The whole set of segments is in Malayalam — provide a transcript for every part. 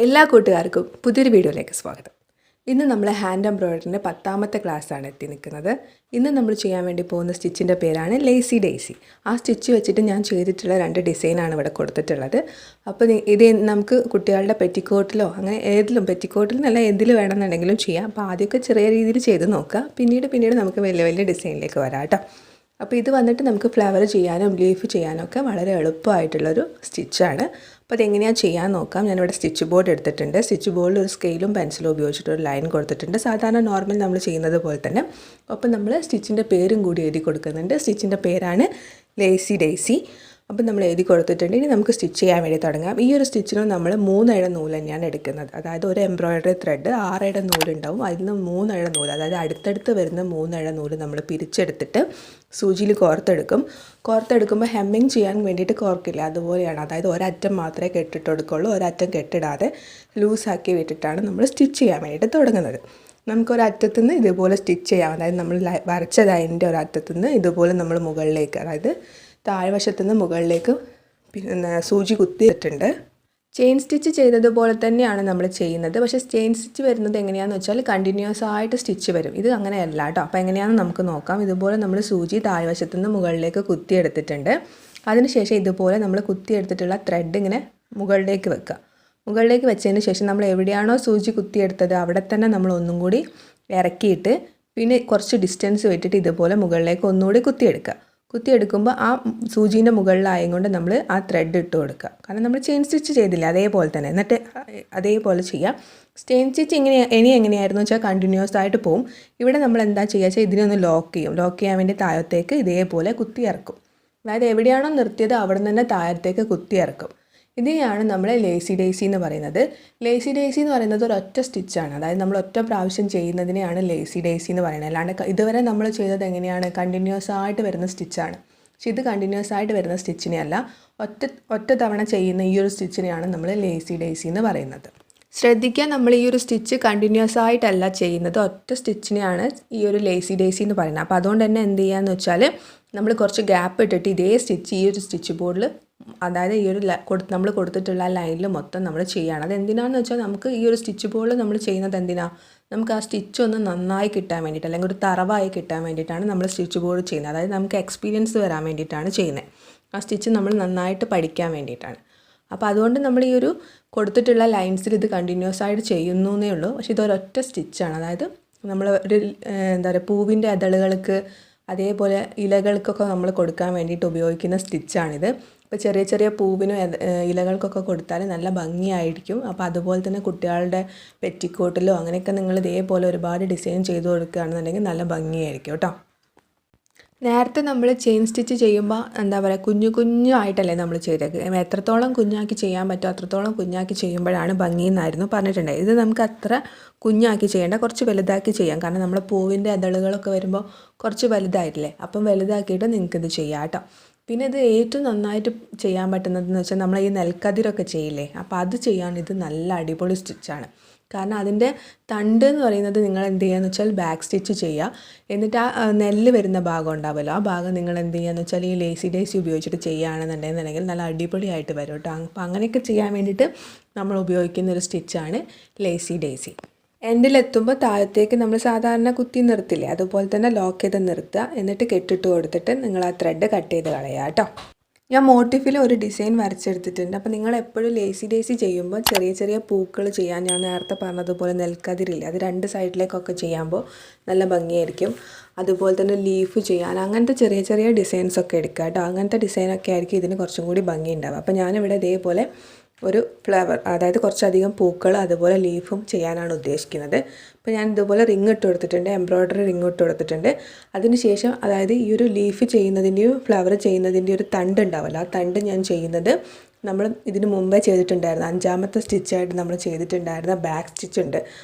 എല്ലാ കൂട്ടുകാർക്കും പുതിയൊരു വീഡിയോയിലേക്ക് സ്വാഗതം. ഇന്ന് നമ്മൾ ഹാൻഡ് എംബ്രോയിഡറിൻ്റെ 10ാമത്തെ ക്ലാസ്സാണ് എത്തി നിൽക്കുന്നത്. ഇന്ന് നമ്മൾ ചെയ്യാൻ വേണ്ടി പോകുന്ന സ്റ്റിച്ചിൻ്റെ പേരാണ് ലേസി ഡേസി. ആ സ്റ്റിച്ച് വെച്ചിട്ട് ഞാൻ ചെയ്തിട്ടുള്ള 2 ഡിസൈനാണ് ഇവിടെ കൊടുത്തിട്ടുള്ളത്. അപ്പോൾ ഇത് നമുക്ക് കുട്ടികളുടെ പെറ്റിക്കോട്ടിലോ അങ്ങനെ ഏതിലും പെറ്റിക്കോട്ടിൽ നല്ല എന്തിൽ വേണമെന്നുണ്ടെങ്കിലും ചെയ്യാം. അപ്പോൾ ആദ്യമൊക്കെ ചെറിയ രീതിയിൽ ചെയ്ത് നോക്കുക. പിന്നീട് നമുക്ക് വലിയ വലിയ ഡിസൈനിലേക്ക് വരാം കേട്ടോ. അപ്പോൾ ഇത് വന്നിട്ട് നമുക്ക് ഫ്ലവർ ചെയ്യാനും ലീഫ് ചെയ്യാനും ഒക്കെ വളരെ എളുപ്പമായിട്ടുള്ളൊരു സ്റ്റിച്ചാണ്. അപ്പോൾ അതെങ്ങനെയാണ് ചെയ്യാൻ നോക്കാം. ഞാനിവിടെ സ്റ്റിച്ച് ബോർഡ് എടുത്തിട്ടുണ്ട്. സ്റ്റിച്ച് ബോർഡിൽ ഒരു സ്കെയിലും പെൻസിലും ഉപയോഗിച്ചിട്ട് ഒരു ലൈൻ കൊടുത്തിട്ടുണ്ട്. സാധാരണ നോർമൽ നമ്മൾ ചെയ്യുന്നത് പോലെ തന്നെ. അപ്പോൾ നമ്മൾ സ്റ്റിച്ചിൻ്റെ പേരും കൂടി എഴുതി കൊടുക്കുന്നുണ്ട്. സ്റ്റിച്ചിൻ്റെ പേരാണ് ലേസി ഡേസി. അപ്പോൾ നമ്മൾ എഴുതി കൊടുത്തിട്ടുണ്ട്. ഇനി നമുക്ക് സ്റ്റിച്ച് ചെയ്യാൻ വേണ്ടി തുടങ്ങാം. ഈ ഒരു സ്റ്റിച്ചിന് നമ്മൾ 3 ഇഴ നൂല് തന്നെയാണ് എടുക്കുന്നത്. അതായത് ഒരു എംബ്രോയിഡറി ത്രെഡ് 6 ഇഴ നൂലുണ്ടാവും. അതിൽ നിന്ന് 3 ഇഴ നൂല്, അതായത് അടുത്തടുത്ത് വരുന്ന 3 ഇഴ നൂല് നമ്മൾ പിരിച്ചെടുത്തിട്ട് സൂചിയിൽ കോർത്തെടുക്കുമ്പോൾ ഹെമ്മിങ് ചെയ്യാൻ വേണ്ടിയിട്ട് കോർക്കില്ല, അതുപോലെയാണ്. അതായത് ഒരറ്റം മാത്രമേ കെട്ടിട്ട് കൊടുക്കുള്ളൂ. ഒരറ്റം കെട്ടിടാതെ ലൂസാക്കി വിട്ടിട്ടാണ് നമ്മൾ സ്റ്റിച്ച് ചെയ്യാൻ വേണ്ടിയിട്ട് തുടങ്ങുന്നത്. നമുക്കൊരറ്റത്തു നിന്ന് ഇതുപോലെ സ്റ്റിച്ച് ചെയ്യാം. അതായത് നമ്മൾ വരച്ചതിൻ്റെ ഒരറ്റത്തു നിന്ന് ഇതുപോലെ നമ്മൾ മുകളിലേക്ക്, അതായത് താഴ്വശത്തു നിന്ന് മുകളിലേക്ക് പിന്നെ സൂചി കുത്തിയിട്ടുണ്ട്. ചെയിൻ സ്റ്റിച്ച് ചെയ്തതുപോലെ തന്നെയാണ് നമ്മൾ ചെയ്യുന്നത്. പക്ഷേ ചെയിൻ സ്റ്റിച്ച് വരുന്നത് എങ്ങനെയാണെന്ന് വെച്ചാൽ കണ്ടിന്യൂസ് ആയിട്ട് സ്റ്റിച്ച് വരും. ഇത് അങ്ങനെയല്ല കേട്ടോ. അപ്പോൾ എങ്ങനെയാണെന്ന് നമുക്ക് നോക്കാം. ഇതുപോലെ നമ്മൾ സൂചി താഴ്വശത്തു നിന്ന് മുകളിലേക്ക് കുത്തിയെടുത്തിട്ടുണ്ട്. അതിനുശേഷം ഇതുപോലെ നമ്മൾ കുത്തിയെടുത്തിട്ടുള്ള ത്രെഡ് ഇങ്ങനെ മുകളിലേക്ക് വെക്കുക. മുകളിലേക്ക് വെച്ചതിന് ശേഷം നമ്മൾ എവിടെയാണോ സൂചി കുത്തിയെടുത്തത് അവിടെ തന്നെ നമ്മൾ ഒന്നും കൂടി ഇറക്കിയിട്ട് പിന്നെ കുറച്ച് ഡിസ്റ്റൻസ് വിട്ടിട്ട് ഇതുപോലെ മുകളിലേക്ക് ഒന്നുകൂടി കുത്തിയെടുക്കുമ്പോൾ ആ സൂചീൻ്റെ മുകളിലായതുകൊണ്ട് നമ്മൾ ആ ത്രെഡ് ഇട്ട് കൊടുക്കുക. കാരണം നമ്മൾ ചെയിൻ സ്റ്റിച്ച് ചെയ്തില്ല, അതേപോലെ തന്നെ. എന്നിട്ട് അതേപോലെ ചെയ്യാം. ചെയിൻ സ്റ്റിച്ച് എങ്ങനെയായിരുന്നു വെച്ചാൽ കണ്ടിന്യൂസ് ആയിട്ട് പോവും. ഇവിടെ നമ്മൾ എന്താ ചെയ്യുക വെച്ചാൽ ഇതിനൊന്ന് ലോക്ക് ചെയ്യാൻ വേണ്ടി താഴത്തേക്ക് ഇതേപോലെ കുത്തി ഇറക്കും. അതായത് എവിടെയാണോ നിർത്തിയത് അവിടെ നിന്ന് തന്നെ താഴത്തേക്ക് കുത്തി ഇറക്കും. ഇതിനെയാണ് നമ്മൾ ലേസി ഡേസി എന്ന് പറയുന്നത്. ലേസി ഡേസി എന്ന് പറയുന്നത് ഒരൊറ്റ സ്റ്റിച്ചാണ്. അതായത് നമ്മൾ ഒറ്റ പ്രാവശ്യം ചെയ്യുന്നതിനെയാണ് ലേസി ഡേസി എന്ന് പറയുന്നത്. അല്ലാണ്ട് ഇതുവരെ നമ്മൾ ചെയ്തത് എങ്ങനെയാണ്, കണ്ടിന്യൂസ് ആയിട്ട് വരുന്ന സ്റ്റിച്ചാണ്. പക്ഷെ ഇത് കണ്ടിന്യൂസ് ആയിട്ട് വരുന്ന സ്റ്റിച്ചിനെയല്ല, ഒറ്റ തവണ ചെയ്യുന്ന ഈ ഒരു സ്റ്റിച്ചിനെയാണ് നമ്മൾ ലേസി ഡേസി എന്ന് പറയുന്നത്. ശ്രദ്ധിക്കാൻ, നമ്മൾ ഈ ഒരു സ്റ്റിച്ച് കണ്ടിന്യൂസ് ആയിട്ടല്ല ചെയ്യുന്നത്, ഒറ്റ സ്റ്റിച്ചിനെയാണ് ഈ ഒരു ലേസി ഡേസി എന്ന് പറയുന്നത്. അപ്പോൾ അതുകൊണ്ട് തന്നെ എന്ത് ചെയ്യാന്ന് വെച്ചാൽ നമ്മൾ കുറച്ച് ഗ്യാപ്പ് ഇട്ടിട്ട് ഇതേ സ്റ്റിച്ച് ഈ ഒരു സ്റ്റിച്ച് ബോർഡിൽ, അതായത് ഈ ഒരു നമ്മൾ കൊടുത്തിട്ടുള്ള ലൈനിൽ മൊത്തം നമ്മൾ ചെയ്യുകയാണ്. അത് എന്തിനാണെന്ന് വെച്ചാൽ നമുക്ക് ഈ ഒരു സ്റ്റിച്ച് ബോർഡിൽ നമ്മൾ ചെയ്യുന്നത് എന്തിനാണ്, നമുക്ക് ആ സ്റ്റിച്ച് ഒന്ന് നന്നായി കിട്ടാൻ വേണ്ടിയിട്ട്, അല്ലെങ്കിൽ ഒരു തറവായി കിട്ടാൻ വേണ്ടിയിട്ടാണ് നമ്മൾ സ്റ്റിച്ച് ബോർഡ് ചെയ്യുന്നത്. അതായത് നമുക്ക് എക്സ്പീരിയൻസ് വരാൻ വേണ്ടിയിട്ടാണ് ചെയ്യുന്നത്. ആ സ്റ്റിച്ച് നമ്മൾ നന്നായിട്ട് പഠിക്കാൻ വേണ്ടിയിട്ടാണ്. അപ്പോൾ അതുകൊണ്ട് നമ്മൾ ഈ ഒരു കൊടുത്തിട്ടുള്ള ലൈൻസിൽ ഇത് കണ്ടിന്യൂസ് ആയിട്ട് ചെയ്യുന്നു എന്നേ ഉള്ളൂ. പക്ഷേ ഇതൊരൊറ്റ സ്റ്റിച്ചാണ്. അതായത് നമ്മൾ ഒരു എന്താ പറയുക, പൂവിൻ്റെ ഇതളുകൾക്ക് അതേപോലെ ഇലകൾക്കൊക്കെ നമ്മൾ കൊടുക്കാൻ വേണ്ടിയിട്ട് ഉപയോഗിക്കുന്ന സ്റ്റിച്ചാണിത്. ഇപ്പോൾ ചെറിയ ചെറിയ പൂവിനും ഇലകൾക്കൊക്കെ കൊടുത്താൽ നല്ല ഭംഗിയായിരിക്കും. അപ്പോൾ അതുപോലെ തന്നെ കുട്ടികളുടെ പെറ്റിക്കോട്ടിലോ അങ്ങനെയൊക്കെ നിങ്ങൾ ഇതേപോലെ ഒരുപാട് ഡിസൈൻ ചെയ്ത് കൊടുക്കുകയാണെന്നുണ്ടെങ്കിൽ നല്ല ഭംഗിയായിരിക്കും കേട്ടോ. നേരത്തെ നമ്മൾ ചെയിൻ സ്റ്റിച്ച് ചെയ്യുമ്പോൾ എന്താ പറയുക, കുഞ്ഞായിട്ടല്ലേ നമ്മൾ ചെയ്തത്. എത്രത്തോളം കുഞ്ഞാക്കി ചെയ്യാൻ പറ്റുമോ അത്രത്തോളം കുഞ്ഞാക്കി ചെയ്യുമ്പോഴാണ് ഭംഗിയെന്നായിരുന്നു പറഞ്ഞിട്ടുണ്ടായത്. ഇത് നമുക്ക് അത്ര കുഞ്ഞാക്കി ചെയ്യേണ്ട, കുറച്ച് വലുതാക്കി ചെയ്യാം. കാരണം നമ്മൾ പൂവിൻ്റെ ഇതളുകളൊക്കെ വരുമ്പോൾ കുറച്ച് വലുതായിട്ടില്ലേ, അപ്പം വലുതാക്കിയിട്ട് നിങ്ങൾക്കിത് ചെയ്യാം കേട്ടോ. പിന്നെ ഇത് ഏറ്റവും നന്നായിട്ട് ചെയ്യാൻ പറ്റുന്നതെന്ന് വെച്ചാൽ നമ്മൾ ഈ നെൽക്കതിരൊക്കെ ചെയ്യില്ലേ, അപ്പോൾ അത് ചെയ്യാൻ ഇത് നല്ല അടിപൊളി സ്റ്റിച്ചാണ്. കാരണം അതിൻ്റെ തണ്ട് എന്ന് പറയുന്നത് നിങ്ങൾ എന്ത് ചെയ്യുകയെന്ന് വെച്ചാൽ ബാക്ക് സ്റ്റിച്ച് ചെയ്യുക. എന്നിട്ട് ആ നെല്ല് വരുന്ന ഭാഗം ഉണ്ടാവുമല്ലോ, ആ ഭാഗം നിങ്ങൾ എന്ത് ചെയ്യുകയെന്ന് വെച്ചാൽ ഈ ലേസി ഡേസി ഉപയോഗിച്ചിട്ട് ചെയ്യുകയാണെന്നുണ്ടെങ്കിൽ നല്ല അടിപൊളിയായിട്ട് വരും കേട്ടോ. അപ്പോൾ അങ്ങനെയൊക്കെ ചെയ്യാൻ വേണ്ടിയിട്ട് നമ്മൾ ഉപയോഗിക്കുന്ന ഒരു സ്റ്റിച്ചാണ് ലേസി ഡേസി. എൻഡിലെത്തുമ്പോൾ താഴത്തേക്ക് നമ്മൾ സാധാരണ കുത്തി നിർത്തില്ലേ, അതുപോലെ തന്നെ ലോക്ക് ചെയ്ത് നിർത്തുക. എന്നിട്ട് കെട്ടിട്ട് കൊടുത്തിട്ട് നിങ്ങൾ ആ ത്രെഡ് കട്ട് ചെയ്ത് കളയുക കേട്ടോ. ഞാൻ മോട്ടിഫിൽ ഒരു ഡിസൈൻ വരച്ചെടുത്തിട്ടുണ്ട്. അപ്പോൾ നിങ്ങൾ എപ്പോഴും ലേസി ഡേസി ചെയ്യുമ്പോൾ ചെറിയ ചെറിയ പൂക്കൾ ചെയ്യാൻ, ഞാൻ നേരത്തെ പറഞ്ഞതുപോലെ നെൽക്കതിരില്ലേ, അത് 2 സൈഡിലേക്കൊക്കെ ചെയ്യുമ്പോൾ നല്ല ഭംഗിയായിരിക്കും. അതുപോലെ തന്നെ ലീഫ് ചെയ്യാൻ, അങ്ങനത്തെ ചെറിയ ചെറിയ ഡിസൈൻസൊക്കെ എടുക്കുക കേട്ടോ. അങ്ങനത്തെ ഡിസൈനൊക്കെ ആയിരിക്കും ഇതിന് കുറച്ചും കൂടി ഭംഗി ഉണ്ടാവുക. അപ്പോൾ ഞാനിവിടെ ഇതേപോലെ ഒരു ഫ്ലവർ, അതായത് കുറച്ചധികം പൂക്കൾ അതുപോലെ ലീഫും ചെയ്യാനാണ് ഉദ്ദേശിക്കുന്നത്. അപ്പോൾ ഞാൻ ഇതുപോലെ റിങ് ഇട്ട് കൊടുത്തിട്ടുണ്ട്, എംബ്രോയിഡറി റിങ് ഇട്ട് കൊടുത്തിട്ടുണ്ട്. അതിനുശേഷം അതായത് ഈ ഒരു ലീഫ് ചെയ്യുന്നതിൻ്റെയും ഫ്ലവർ ചെയ്യുന്നതിൻ്റെയും ഒരു തണ്ട് ഉണ്ടാവുമല്ലോ, ആ തണ്ട് ഞാൻ ചെയ്യുന്നത് നമ്മൾ ഇതിന് മുമ്പേ ചെയ്തിട്ടുണ്ടായിരുന്നു, 5ാമത്തെ സ്റ്റിച്ചായിട്ട് നമ്മൾ ചെയ്തിട്ടുണ്ടായിരുന്ന ബാക്ക് സ്റ്റിച്ച് ഉണ്ട്.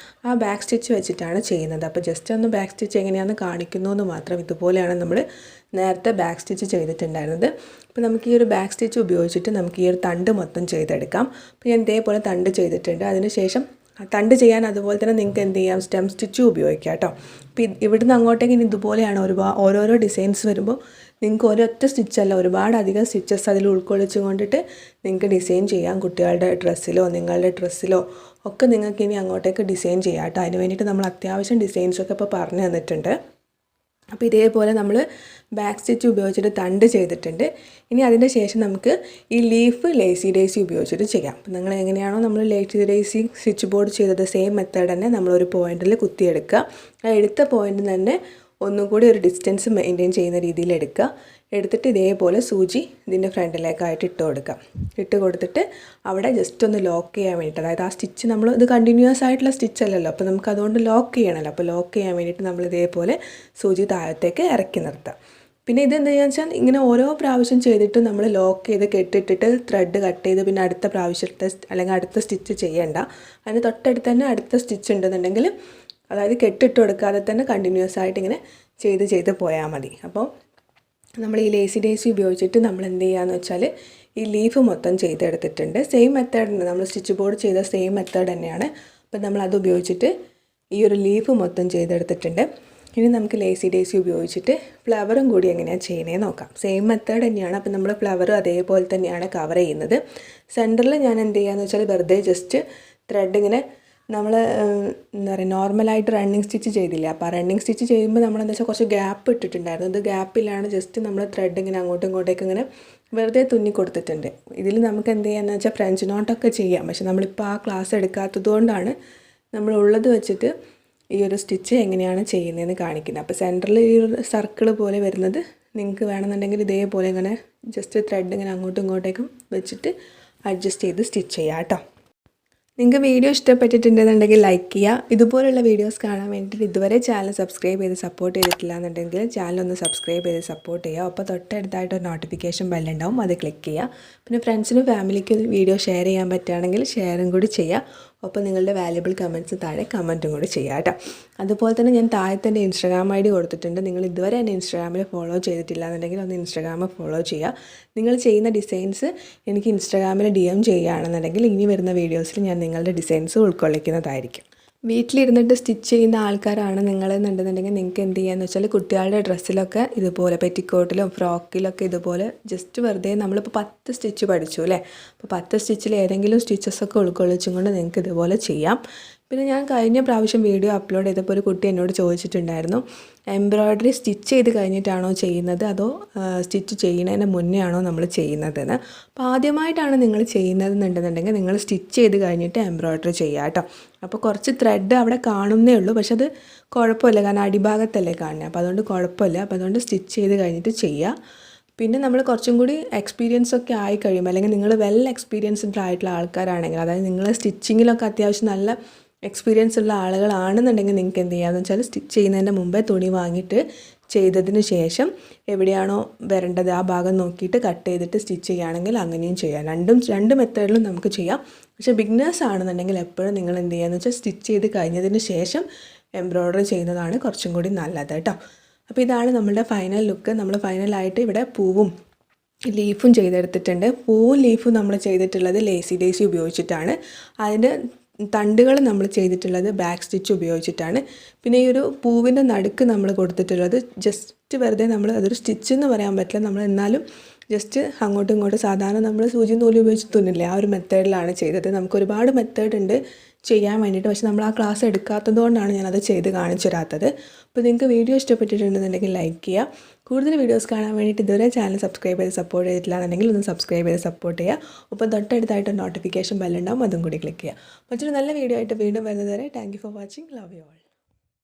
ആ ബാക്ക് സ്റ്റിച്ച് വെച്ചിട്ടാണ് ചെയ്യുന്നത്. അപ്പോൾ ജസ്റ്റ് ഒന്ന് ബാക്ക് സ്റ്റിച്ച് എങ്ങനെയാണെന്ന് കാണിക്കുന്നു എന്ന് മാത്രം. ഇതുപോലെയാണ് നമ്മൾ നേരത്തെ ബാക്ക് സ്റ്റിച്ച് ചെയ്തിട്ടുണ്ടായിരുന്നത്. അപ്പോൾ നമുക്ക് ഈ ഒരു ബാക്ക് സ്റ്റിച്ച് ഉപയോഗിച്ചിട്ട് നമുക്ക് ഈ ഒരു തണ്ട് മൊത്തം ചെയ്തെടുക്കാം. അപ്പോൾ ഞാൻ ഇതേപോലെ തണ്ട് ചെയ്തിട്ടുണ്ട്. അതിനുശേഷം തണ്ട് ചെയ്യാൻ അതുപോലെ തന്നെ നിങ്ങൾക്ക് എന്ത് ചെയ്യാം, സ്റ്റെം സ്റ്റിച്ചും ഉപയോഗിക്കാം കേട്ടോ. അപ്പോൾ ഇവിടുന്ന് അങ്ങോട്ടേക്ക് ഇനി ഇതുപോലെയാണ് ഓരോരോ ഡിസൈൻസ് വരുമ്പോൾ നിങ്ങൾക്ക് ഒരൊറ്റ സ്റ്റിച്ചല്ല, ഒരുപാട് അധികം സ്റ്റിച്ചസ് അതിൽ ഉൾക്കൊള്ളിച്ച് കൊണ്ടിട്ട് നിങ്ങൾക്ക് ഡിസൈൻ ചെയ്യാം. കുട്ടികളുടെ ഡ്രസ്സിലോ നിങ്ങളുടെ ഡ്രസ്സിലോ ഒക്കെ നിങ്ങൾക്ക് ഇനി അങ്ങോട്ടേക്ക് ഡിസൈൻ ചെയ്യാം കേട്ടോ. അതിന് വേണ്ടിയിട്ട് നമ്മൾ അത്യാവശ്യം ഡിസൈൻസൊക്കെ ഇപ്പോൾ പറഞ്ഞു തന്നിട്ടുണ്ട്. അപ്പോൾ ഇതേപോലെ നമ്മൾ ബാക്ക് സ്റ്റിച്ച് ഉപയോഗിച്ചിട്ട് തണ്ട് ചെയ്തിട്ടുണ്ട്. ഇനി അതിൻ്റെ ശേഷം നമുക്ക് ഈ ലീഫ് ലേസി ഡേസി ഉപയോഗിച്ചിട്ട് ചെയ്യാം. അപ്പോൾ നിങ്ങൾ എങ്ങനെയാണോ നമ്മൾ ലേസി ഡേസി സ്റ്റിച്ച് ബോർഡ് ചെയ്തത് സെയിം മെത്തേഡ് തന്നെ നമ്മളൊരു പോയിൻറ്റിൽ കുത്തിയെടുക്കുക. ആ എടുത്ത പോയിൻറ്റിൽ തന്നെ ഒന്നും കൂടി ഒരു ഡിസ്റ്റൻസ് മെയിൻറ്റെയിൻ ചെയ്യുന്ന രീതിയിൽ എടുക്കുക. എടുത്തിട്ട് ഇതേപോലെ സൂചി ഇതിൻ്റെ ഫ്രണ്ടിലേക്കായിട്ട് ഇട്ട് കൊടുത്തിട്ട് അവിടെ ജസ്റ്റ് ഒന്ന് ലോക്ക് ചെയ്യാൻ വേണ്ടിയിട്ട്, അതായത് ആ സ്റ്റിച്ച് നമ്മൾ ഇത് കണ്ടിന്യൂസ് ആയിട്ടുള്ള സ്റ്റിച്ച് അല്ലല്ലോ, അപ്പോൾ നമുക്ക് അതുകൊണ്ട് ലോക്ക് ചെയ്യണമല്ലോ. അപ്പോൾ ലോക്ക് ചെയ്യാൻ വേണ്ടിയിട്ട് നമ്മൾ ഇതേപോലെ സൂചി താഴത്തേക്ക് ഇറക്കി നിർത്താം. പിന്നെ ഇതെന്താ വെച്ചാൽ ഇങ്ങനെ ഓരോ പ്രാവശ്യം ചെയ്തിട്ട് നമ്മൾ ലോക്ക് ചെയ്ത് കെട്ടിട്ടിട്ട് ത്രെഡ് കട്ട് ചെയ്ത് പിന്നെ അടുത്ത പ്രാവശ്യത്തെ അല്ലെങ്കിൽ അടുത്ത സ്റ്റിച്ച് ചെയ്യേണ്ട. അതിന് തൊട്ടടുത്ത് തന്നെ അടുത്ത സ്റ്റിച്ച് ഉണ്ടെന്നുണ്ടെങ്കിൽ, അതായത് കെട്ടിട്ട് കൊടുക്കാതെ തന്നെ കണ്ടിന്യൂസ് ആയിട്ട് ഇങ്ങനെ ചെയ്ത് പോയാൽ മതി. അപ്പോൾ നമ്മൾ ഈ ലേസി ഡേസി ഉപയോഗിച്ചിട്ട് നമ്മൾ എന്ത് ചെയ്യുകയെന്ന് വെച്ചാൽ ഈ ലീഫ് മൊത്തം ചെയ്തെടുത്തിട്ടുണ്ട്. സെയിം മെത്തേഡ് ഉണ്ട്, നമ്മൾ സ്റ്റിച്ച് ബോർഡ് ചെയ്ത സെയിം മെത്തേഡ് തന്നെയാണ്. അപ്പോൾ നമ്മൾ അത് ഉപയോഗിച്ചിട്ട് ഈ ഒരു ലീഫ് മൊത്തം ചെയ്തെടുത്തിട്ടുണ്ട്. ഇനി നമുക്ക് ലേസി ഡേസി ഉപയോഗിച്ചിട്ട് ഫ്ലവറും കൂടി എങ്ങനെയാണ് ചെയ്യുന്നതെന്ന് നോക്കാം. സെയിം മെത്തേഡ് തന്നെയാണ്. അപ്പോൾ നമ്മൾ ഫ്ലവറും അതേപോലെ തന്നെയാണ് കവർ ചെയ്യുന്നത്. സെൻറ്ററിൽ ഞാൻ എന്ത് ചെയ്യുകയെന്ന് വെച്ചാൽ വെറുതെ ജസ്റ്റ് ത്രെഡ് ഇങ്ങനെ നമ്മൾ എന്താ പറയുക നോർമലായിട്ട് റണ്ണിങ് സ്റ്റിച്ച് ചെയ്തില്ല. അപ്പോൾ ആ റണ്ണിങ് സ്റ്റിച്ച് ചെയ്യുമ്പോൾ നമ്മളെന്താ വെച്ചാൽ കുറച്ച് ഗ്യാപ്പ് ഇട്ടിട്ടുണ്ടായിരുന്നു. ഇത് ഗ്യാപ്പിലാണ് ജസ്റ്റ് നമ്മൾ ത്രെഡ് ഇങ്ങനെ അങ്ങോട്ടും ഇങ്ങോട്ടേക്ക് ഇങ്ങനെ വെറുതെ തുന്നി കൊടുത്തിട്ടുണ്ട്. ഇതിൽ നമുക്ക് എന്ത് ചെയ്യാന്ന് വെച്ചാൽ ഫ്രഞ്ച് നോട്ടൊക്കെ ചെയ്യാം. പക്ഷെ നമ്മളിപ്പോൾ ആ ക്ലാസ് എടുക്കാത്തത് കൊണ്ടാണ് നമ്മൾ ഉള്ളത് വെച്ചിട്ട് ഈ ഒരു സ്റ്റിച്ച് എങ്ങനെയാണ് ചെയ്യുന്നതെന്ന് കാണിക്കുന്നത്. അപ്പോൾ സെൻറ്ററിൽ ഈ ഒരു സർക്കിൾ പോലെ വരുന്നത് നിങ്ങൾക്ക് വേണമെന്നുണ്ടെങ്കിൽ ഇതേപോലെ ഇങ്ങനെ ജസ്റ്റ് ത്രെഡ് ഇങ്ങനെ അങ്ങോട്ടും ഇങ്ങോട്ടേക്കും വെച്ചിട്ട് അഡ്ജസ്റ്റ് ചെയ്ത് സ്റ്റിച്ച് ചെയ്യാം കേട്ടോ. നിങ്ങൾക്ക് വീഡിയോ ഇഷ്ടപ്പെട്ടിട്ടുണ്ടെന്നുണ്ടെങ്കിൽ ലൈക്ക് ചെയ്യുക. ഇതുപോലുള്ള വീഡിയോസ് കാണാൻ വേണ്ടിയിട്ട് ഇതുവരെ ചാനൽ സബ്സ്ക്രൈബ് ചെയ്ത് സപ്പോർട്ട് ചെയ്തിട്ടില്ല എന്നുണ്ടെങ്കിൽ ചാനലൊന്ന് സബ്സ്ക്രൈബ് ചെയ്ത് സപ്പോർട്ട് ചെയ്യുക. അപ്പോൾ തൊട്ടടുത്തായിട്ട് ഒരു നോട്ടിഫിക്കേഷൻ ബെല്ലുണ്ടാവും, അത് ക്ലിക്ക് ചെയ്യുക. പിന്നെ ഫ്രണ്ട്സിനും ഫാമിലിക്കും വീഡിയോ ഷെയർ ചെയ്യാൻ പറ്റുകയാണെങ്കിൽ ഷെയറും കൂടി ചെയ്യുക. ഒപ്പം നിങ്ങളുടെ വാല്യുബിൾ കമൻറ്റ്സ് താഴെ കമൻറ്റും കൂടി ചെയ്യുക കേട്ടോ. അതുപോലെ തന്നെ ഞാൻ താഴെ തന്നെ ഇൻസ്റ്റാഗ്രാം ID കൊടുത്തിട്ടുണ്ട്. നിങ്ങൾ ഇതുവരെ എന്നെ ഇൻസ്റ്റാഗ്രാമിൽ ഫോളോ ചെയ്തിട്ടില്ല എന്നുണ്ടെങ്കിൽ ഒന്ന് ഇൻസ്റ്റാഗ്രാമിൽ ഫോളോ ചെയ്യുക. നിങ്ങൾ ചെയ്യുന്ന ഡിസൈൻസ് എനിക്ക് ഇൻസ്റ്റാഗ്രാമിൽ DM ചെയ്യുകയാണെന്നുണ്ടെങ്കിൽ ഇനി വരുന്ന വീഡിയോസിൽ ഞാൻ നിങ്ങളുടെ ഡിസൈൻസ് ഉൾക്കൊള്ളിക്കുന്നതായിരിക്കും. വീട്ടിലിരുന്നിട്ട് സ്റ്റിച്ച് ചെയ്യുന്ന ആൾക്കാരാണ് നിങ്ങളെന്നുണ്ടെന്നുണ്ടെങ്കിൽ നിങ്ങൾക്ക് എന്ത് ചെയ്യാന്ന് വെച്ചാൽ കുട്ടികളുടെ ഡ്രസ്സിലൊക്കെ ഇതുപോലെ പെറ്റിക്കോട്ടിലും ഫ്രോക്കിലൊക്കെ ഇതുപോലെ ജസ്റ്റ് വെറുതെ നമ്മളിപ്പോൾ 10 സ്റ്റിച്ച് പഠിച്ചു അല്ലേ, അപ്പോൾ 10 സ്റ്റിച്ചിൽ ഏതെങ്കിലും സ്റ്റിച്ചസൊക്കെ ഉൾക്കൊള്ളിച്ചും കൊണ്ട് നിങ്ങൾക്ക് ഇതുപോലെ ചെയ്യാം. പിന്നെ ഞാൻ കഴിഞ്ഞ പ്രാവശ്യം വീഡിയോ അപ്ലോഡ് ചെയ്തപ്പോൾ ഒരു കുട്ടി എന്നോട് ചോദിച്ചിട്ടുണ്ടായിരുന്നു, എംബ്രോയ്ഡറി സ്റ്റിച്ച് ചെയ്ത് കഴിഞ്ഞിട്ടാണോ ചെയ്യുന്നത് അതോ സ്റ്റിച്ച് ചെയ്യുന്നതിന് മുന്നേ ആണോ നമ്മൾ ചെയ്യുന്നതെന്ന്. അപ്പോൾ ആദ്യമായിട്ടാണ് നിങ്ങൾ ചെയ്യുന്നതെന്നുണ്ടെന്നുണ്ടെങ്കിൽ നിങ്ങൾ സ്റ്റിച്ച് ചെയ്ത് കഴിഞ്ഞിട്ട് എംബ്രോയ്ഡറി ചെയ്യുക കേട്ടോ. അപ്പോൾ കുറച്ച് ത്രെഡ് അവിടെ കാണുന്നേ ഉള്ളൂ, പക്ഷെ അത് കുഴപ്പമില്ല, കാരണം അടിഭാഗത്തല്ലേ കാണുന്നത്, അപ്പോൾ അതുകൊണ്ട് കുഴപ്പമില്ല. അപ്പോൾ അതുകൊണ്ട് സ്റ്റിച്ച് ചെയ്ത് കഴിഞ്ഞിട്ട് ചെയ്യുക. പിന്നെ നമ്മൾ കുറച്ചും കൂടി എക്സ്പീരിയൻസ് ഒക്കെ ആയി കഴിയുമ്പോൾ, അല്ലെങ്കിൽ നിങ്ങൾ എക്സ്പീരിയൻസ്ഡ് ആയിട്ടുള്ള ആൾക്കാരാണെങ്കിൽ, അതായത് നിങ്ങൾ സ്റ്റിച്ചിങ്ങിലൊക്കെ അത്യാവശ്യം നല്ല എക്സ്പീരിയൻസ് ഉള്ള ആളുകളാണെന്നുണ്ടെങ്കിൽ നിങ്ങൾക്ക് എന്ത് ചെയ്യാമെന്ന് വെച്ചാൽ സ്റ്റിച്ച് ചെയ്യുന്നതിൻ്റെ മുമ്പേ തുണി വാങ്ങിയിട്ട് ചെയ്തതിന് ശേഷം എവിടെയാണോ വരേണ്ടത് ആ ഭാഗം നോക്കിയിട്ട് കട്ട് ചെയ്തിട്ട് സ്റ്റിച്ച് ചെയ്യുകയാണെങ്കിൽ അങ്ങനെയും ചെയ്യാം. രണ്ട് മെത്തേഡിലും നമുക്ക് ചെയ്യാം. പക്ഷേ ബിഗിനേഴ്സ് ആണെന്നുണ്ടെങ്കിൽ എപ്പോഴും നിങ്ങൾ എന്ത് ചെയ്യുകയെന്ന് വെച്ചാൽ സ്റ്റിച്ച് ചെയ്ത് കഴിഞ്ഞതിന് ശേഷം എംബ്രോയ്ഡറി ചെയ്യുന്നതാണ് കുറച്ചും കൂടി നല്ലത് കേട്ടോ. അപ്പോൾ ഇതാണ് നമ്മളുടെ ഫൈനൽ ലുക്ക്. നമ്മൾ ഫൈനലായിട്ട് ഇവിടെ പൂവും ലീഫും ചെയ്തെടുത്തിട്ടുണ്ട്. പൂവും ലീഫും നമ്മൾ ചെയ്തിട്ടുള്ളത് ലേസി ഡേസി ഉപയോഗിച്ചിട്ടാണ്. അതിൻ്റെ തണ്ടുകൾ നമ്മൾ ചെയ്തിട്ടുള്ളത് ബാക്ക് സ്റ്റിച്ച് ഉപയോഗിച്ചിട്ടാണ്. പിന്നെ ഈ ഒരു പൂവിൻ്റെ നടുക്ക് നമ്മൾ കൊടുത്തിട്ടുള്ളത് ജസ്റ്റ് വെറുതെ നമ്മൾ അതൊരു സ്റ്റിച്ച് എന്ന് പറയാൻ പറ്റില്ല, നമ്മൾ എന്നാലും ജസ്റ്റ് അങ്ങോട്ടും ഇങ്ങോട്ടും സാധാരണ നമ്മൾ സൂചി നൂല് ഉപയോഗിച്ച് തുന്നില്ലേ ആ ഒരു മെത്തേഡിലാണ് ചെയ്തത്. നമുക്ക് ഒരുപാട് മെത്തേഡ് ഉണ്ട് ചെയ്യാൻ വേണ്ടിയിട്ട്, പക്ഷെ നമ്മൾ ആ ക്ലാസ് എടുക്കാത്തത് കൊണ്ടാണ് ഞാനത് ചെയ്ത് കാണിച്ചു തരാത്തത്. അപ്പോൾ നിങ്ങൾക്ക് വീഡിയോ ഇഷ്ടപ്പെട്ടിട്ടുണ്ടെന്നുണ്ടെങ്കിൽ ലൈക്ക് ചെയ്യുക. കൂടുതൽ വീഡിയോസ് കാണാൻ വേണ്ടിയിട്ട് ഇതുവരെ ചാനൽ സബ്സ്ക്രൈബ് ചെയ്ത് സപ്പോർട്ട് ചെയ്തിട്ടില്ല എന്നുണ്ടെങ്കിൽ ഒന്ന് സബ്സ്ക്രൈബ് ചെയ്ത് സപ്പോർട്ട് ചെയ്യുക. ഒപ്പം തൊട്ടടുത്തായിട്ട് നോട്ടിഫിക്കേഷൻ ബെല്ലുണ്ടാവും, അതും കൂടി ക്ലിക്ക് ചെയ്യുക. മറ്റൊരു നല്ല വീഡിയോ ആയിട്ട് വീണ്ടും വരുന്നത് വരെ thank you for watching. Love you all.